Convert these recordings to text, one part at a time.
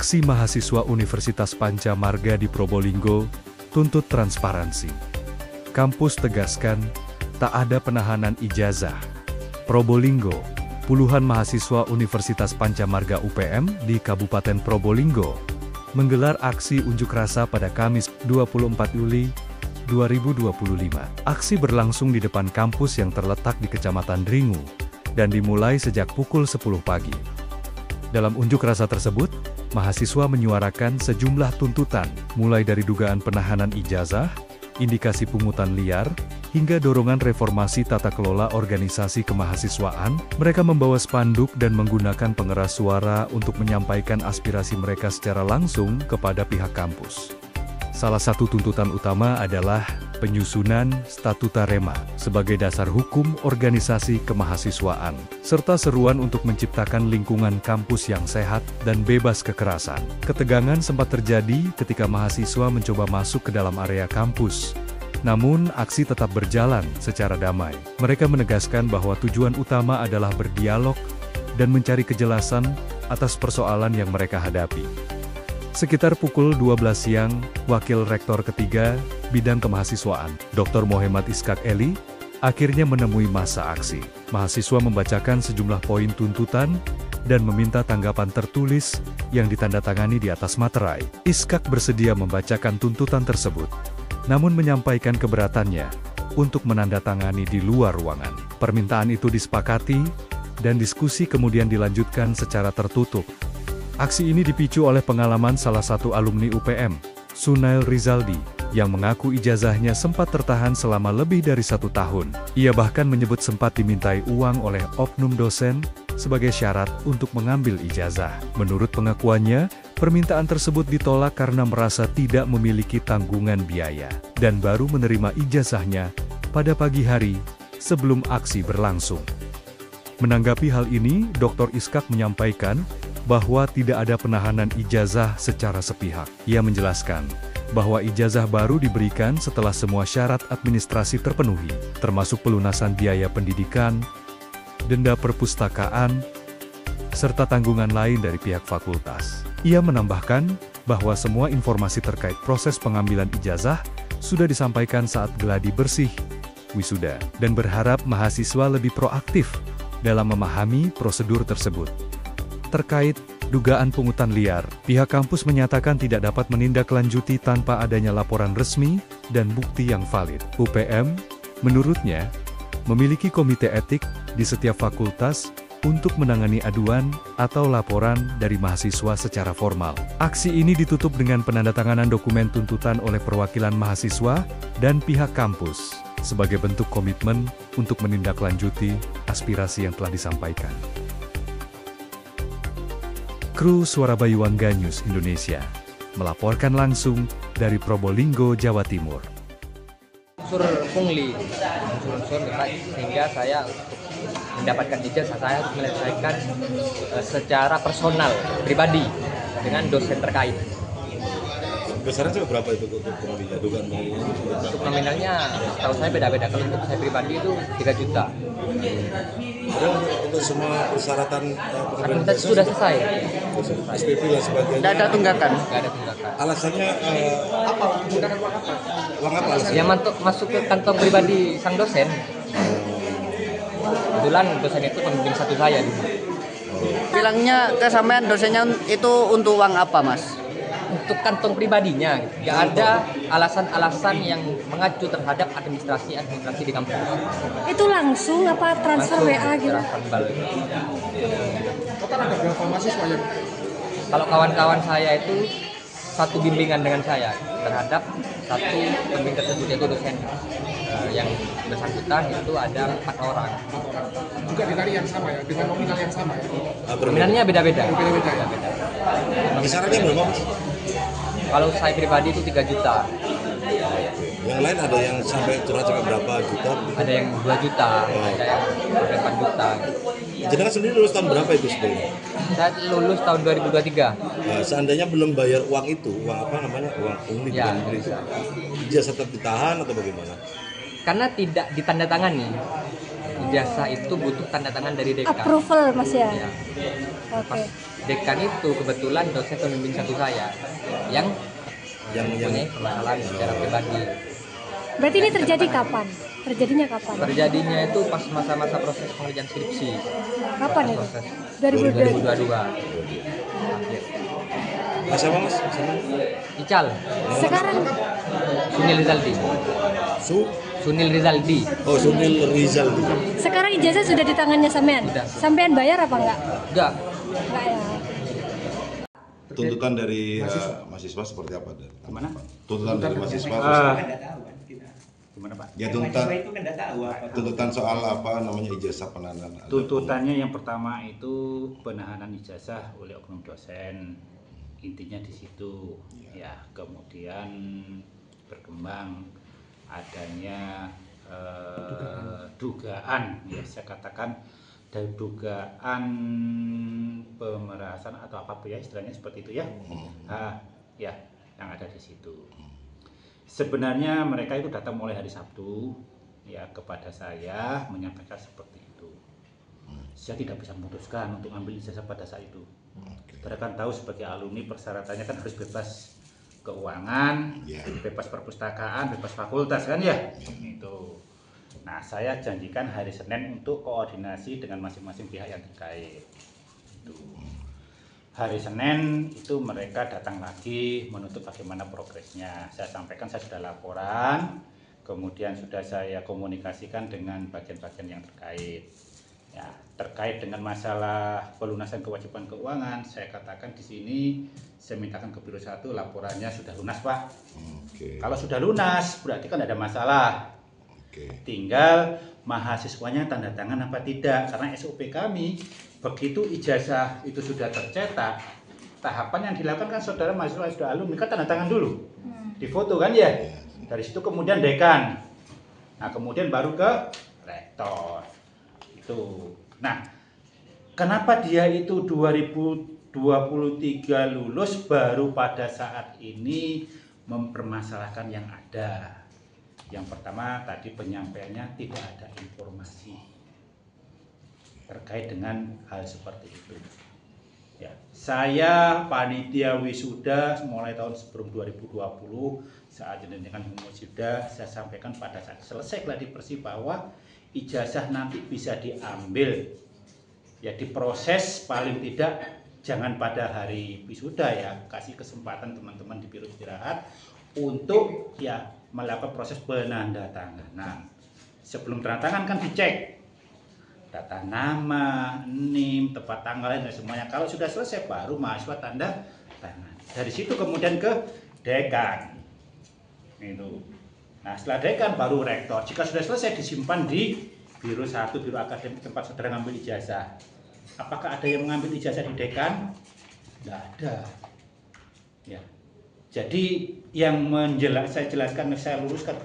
Aksi mahasiswa Universitas Panca Marga di Probolinggo tuntut transparansi. Kampus tegaskan, tak ada penahanan ijazah. Probolinggo, puluhan mahasiswa Universitas Panca Marga UPM di Kabupaten Probolinggo menggelar aksi unjuk rasa pada Kamis 24 Juli 2025. Aksi berlangsung di depan kampus yang terletak di Kecamatan Dringu dan dimulai sejak pukul 10 pagi. Dalam unjuk rasa tersebut, mahasiswa menyuarakan sejumlah tuntutan, mulai dari dugaan penahanan ijazah, indikasi pungutan liar, hingga dorongan reformasi tata kelola organisasi kemahasiswaan. Mereka membawa spanduk dan menggunakan pengeras suara untuk menyampaikan aspirasi mereka secara langsung kepada pihak kampus. Salah satu tuntutan utama adalah penyusunan statuta Rema sebagai dasar hukum organisasi kemahasiswaan, serta seruan untuk menciptakan lingkungan kampus yang sehat dan bebas kekerasan. Ketegangan sempat terjadi ketika mahasiswa mencoba masuk ke dalam area kampus. Namun, aksi tetap berjalan secara damai. Mereka menegaskan bahwa tujuan utama adalah berdialog dan mencari kejelasan atas persoalan yang mereka hadapi. Sekitar pukul 12 siang, Wakil Rektor ketiga, Bidang Kemahasiswaan, Dr. Muhammad Iskak Eli, akhirnya menemui massa aksi. Mahasiswa membacakan sejumlah poin tuntutan dan meminta tanggapan tertulis yang ditandatangani di atas materai. Iskak bersedia membacakan tuntutan tersebut, namun menyampaikan keberatannya untuk menandatangani di luar ruangan. Permintaan itu disepakati, dan diskusi kemudian dilanjutkan secara tertutup. Aksi ini dipicu oleh pengalaman salah satu alumni UPM, Sunail Rizaldi, yang mengaku ijazahnya sempat tertahan selama lebih dari 1 tahun. Ia bahkan menyebut sempat dimintai uang oleh oknum dosen sebagai syarat untuk mengambil ijazah. Menurut pengakuannya, permintaan tersebut ditolak karena merasa tidak memiliki tanggungan biaya, dan baru menerima ijazahnya pada pagi hari sebelum aksi berlangsung. Menanggapi hal ini, Dr. Iskak menyampaikan bahwa tidak ada penahanan ijazah secara sepihak. Ia menjelaskan bahwa ijazah baru diberikan setelah semua syarat administrasi terpenuhi, termasuk pelunasan biaya pendidikan, denda perpustakaan, serta tanggungan lain dari pihak fakultas. Ia menambahkan bahwa semua informasi terkait proses pengambilan ijazah sudah disampaikan saat geladi bersih wisuda, dan berharap mahasiswa lebih proaktif dalam memahami prosedur tersebut. Terkait dugaan pungutan liar, pihak kampus menyatakan tidak dapat menindaklanjuti tanpa adanya laporan resmi dan bukti yang valid. UPM, menurutnya, memiliki komite etik di setiap fakultas untuk menangani aduan atau laporan dari mahasiswa secara formal. Aksi ini ditutup dengan penandatanganan dokumen tuntutan oleh perwakilan mahasiswa dan pihak kampus, sebagai bentuk komitmen untuk menindaklanjuti aspirasi yang telah disampaikan. Kru Suara Bayuangga News Indonesia melaporkan langsung dari Probolinggo, Jawa Timur. Unsur pungli, unsur sehingga saya untuk mendapatkan ijazah saya harus menyelesaikan secara personal, pribadi dengan dosen terkait. Besarnya berapa itu untuk pungli? Untuk nominalnya, tahu saya beda-beda. Kalau untuk saya pribadi itu 3 juta. Dan untuk semua persyaratan Kita sudah selesai. SPP dan sebagainya. Tidak ada tunggakan. Nggak ada tunggakan. Alasannya apa? Menggunakan uang apa? Uang apa alasannya? Yang masuk ke kantong pribadi sang dosen. Kebetulan dosen itu pembimbing satu saya dulu. Bilangnya ke sampean dosennya itu untuk uang apa, Mas? Untuk kantong pribadinya, nggak ada alasan-alasan yang mengacu terhadap administrasi di kampus. Itu langsung apa transfer Langsung WA gitu? transfer balik. Total ada berapa mahasiswa yang? Kalau kawan-kawan saya itu satu bimbingan dengan saya terhadap satu pembimbing tersebut, yaitu dosen yang bersangkutan itu ada 4 orang. Juga ditarik yang sama ya, dengan nominal yang sama ya? Nominalnya beda-beda. Kisarannya berapa? Kalau saya pribadi itu 3 juta. Yang lain ada yang sampai curhat sampai berapa juta? Ada yang 2 juta, ada yang 8 juta. Jenengan sendiri lulus tahun berapa itu sebenarnya? Saya lulus tahun 2023. Nah, seandainya belum bayar uang itu, uang apa namanya? Uang pungli Ya, bukan bisa. ijazah tetap ditahan atau bagaimana? Karena tidak ditandatangani. Ijazah itu butuh tanda tangan dari dekan. Approval, Mas ya? Ya. Oke. dekan itu kebetulan dosen pembimbing satu saya yang mempunyai permasalahan secara pribadi. Berarti ini terjadi kapan? Terjadinya kapan? Terjadinya itu pas masa-masa proses pengerjaan skripsi. Kapan itu? Proses 2022. 2022. Mas apa mas? Sama? Ical. Sekarang Sunil Rizaldi. Sunil Rizaldi. Oh, Sunil Rizaldi. sekarang ijazah sudah di tangannya sampean. Sudah. Sampean bayar apa enggak? Enggak. Enggak ya. Tuntutan dari mahasiswa seperti apa? Gimana? Tuntutan dari mahasiswa. Gimana Pak? Ya tuntutan soal apa namanya ijazah penahanan. Tuntutannya yang pertama itu penahanan ijazah oleh oknum dosen. Intinya di situ. Ya, kemudian berkembang adanya dugaan, ya saya katakan dari dugaan pemerasan atau apa ya istilahnya seperti itu ya. Ya, yang ada di situ. Sebenarnya mereka itu datang mulai hari Sabtu ya kepada saya menyampaikan seperti itu. Saya tidak bisa memutuskan untuk ambil ijazah pada saat itu. Karena kan tahu sebagai alumni persyaratannya kan harus bebas keuangan, bebas perpustakaan, bebas fakultas kan ya. Itu. Nah, saya janjikan hari Senin untuk koordinasi dengan masing-masing pihak yang terkait. Itu. Hari Senin itu mereka datang lagi menuntut bagaimana progresnya. Saya sampaikan saya sudah laporan, kemudian sudah saya komunikasikan dengan bagian-bagian yang terkait. Ya, terkait dengan masalah pelunasan kewajiban keuangan, saya katakan di sini saya mintakan ke Biro 1 laporannya sudah lunas, Pak. Kalau sudah lunas berarti kan ada masalah. Tinggal mahasiswanya tanda tangan apa tidak, karena SOP kami begitu ijazah itu sudah tercetak, tahapan yang dilakukan kan saudara mahasiswa sudah alumni kan tanda tangan dulu, difoto kan ya, dari situ kemudian dekan, nah kemudian baru ke rektor itu. Nah, kenapa dia itu 2023 lulus baru pada saat ini mempermasalahkan yang ada? Yang pertama tadi penyampaiannya tidak ada informasi terkait dengan hal seperti itu. Ya, saya panitia wisuda mulai tahun sebelum 2020 saat jenengan wisuda saya sampaikan pada saat selesai gladi bersih bahwa ijazah nanti bisa diambil ya diproses paling tidak jangan pada hari wisuda ya, kasih kesempatan teman-teman di biro istirahat untuk ya melakukan proses penandatanganan. Sebelum tanda tangan kan dicek data nama, NIM, tempat tanggal dan semuanya. Kalau sudah selesai baru mahasiswa tanda tangan. Dari situ kemudian ke dekan. Itu. Nah, setelah dekan baru rektor. Jika sudah selesai disimpan di Biro 1, Biro Akademik tempat saudara ngambil ijazah. Apakah ada yang mengambil ijazah di dekan? Tidak ada. Ya. Jadi yang saya jelaskan, saya luruskan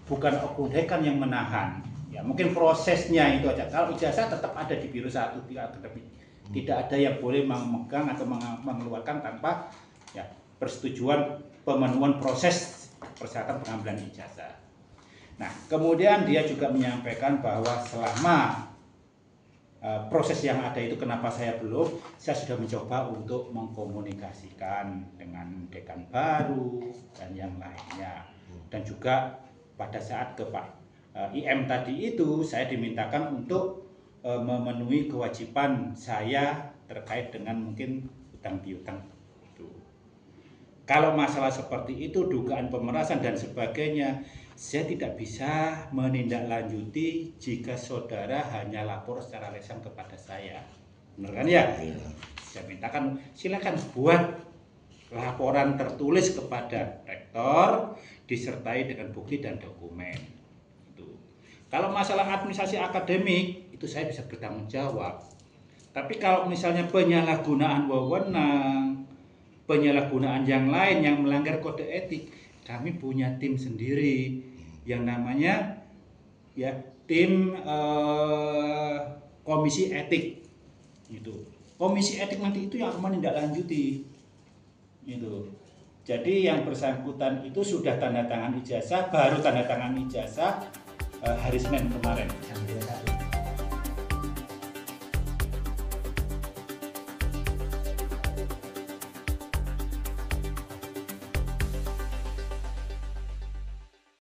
bukan oknum dekan yang menahan. Ya, mungkin prosesnya itu aja. Kalau ijazah tetap ada di Biro 1, Biro Akademik. Tidak ada yang boleh memegang atau mengeluarkan tanpa ya, persetujuan pemenuhan proses persyaratan pengambilan ijazah. Nah, kemudian dia juga menyampaikan bahwa selama proses yang ada itu kenapa saya belum, saya sudah mencoba untuk mengkomunikasikan dengan dekan baru dan yang lainnya. Dan juga pada saat ke Pak IM tadi itu saya dimintakan untuk memenuhi kewajiban saya terkait dengan mungkin utang piutang itu. Kalau masalah seperti itu, dugaan pemerasan dan sebagainya, saya tidak bisa menindaklanjuti jika saudara hanya lapor secara lisan kepada saya. Benar kan ya? Saya mintakan silakan buat laporan tertulis kepada rektor disertai dengan bukti dan dokumen. Itu. Kalau masalah administrasi akademik itu saya bisa bertanggung jawab. Tapi kalau misalnya penyalahgunaan wewenang, penyalahgunaan yang lain yang melanggar kode etik, kami punya tim sendiri yang namanya ya tim komisi etik. Itu. Komisi etik nanti itu yang akan menindaklanjuti. Itu. Jadi yang bersangkutan itu sudah tanda tangan ijazah, baru tanda tangan ijazah hari Senin kemarin.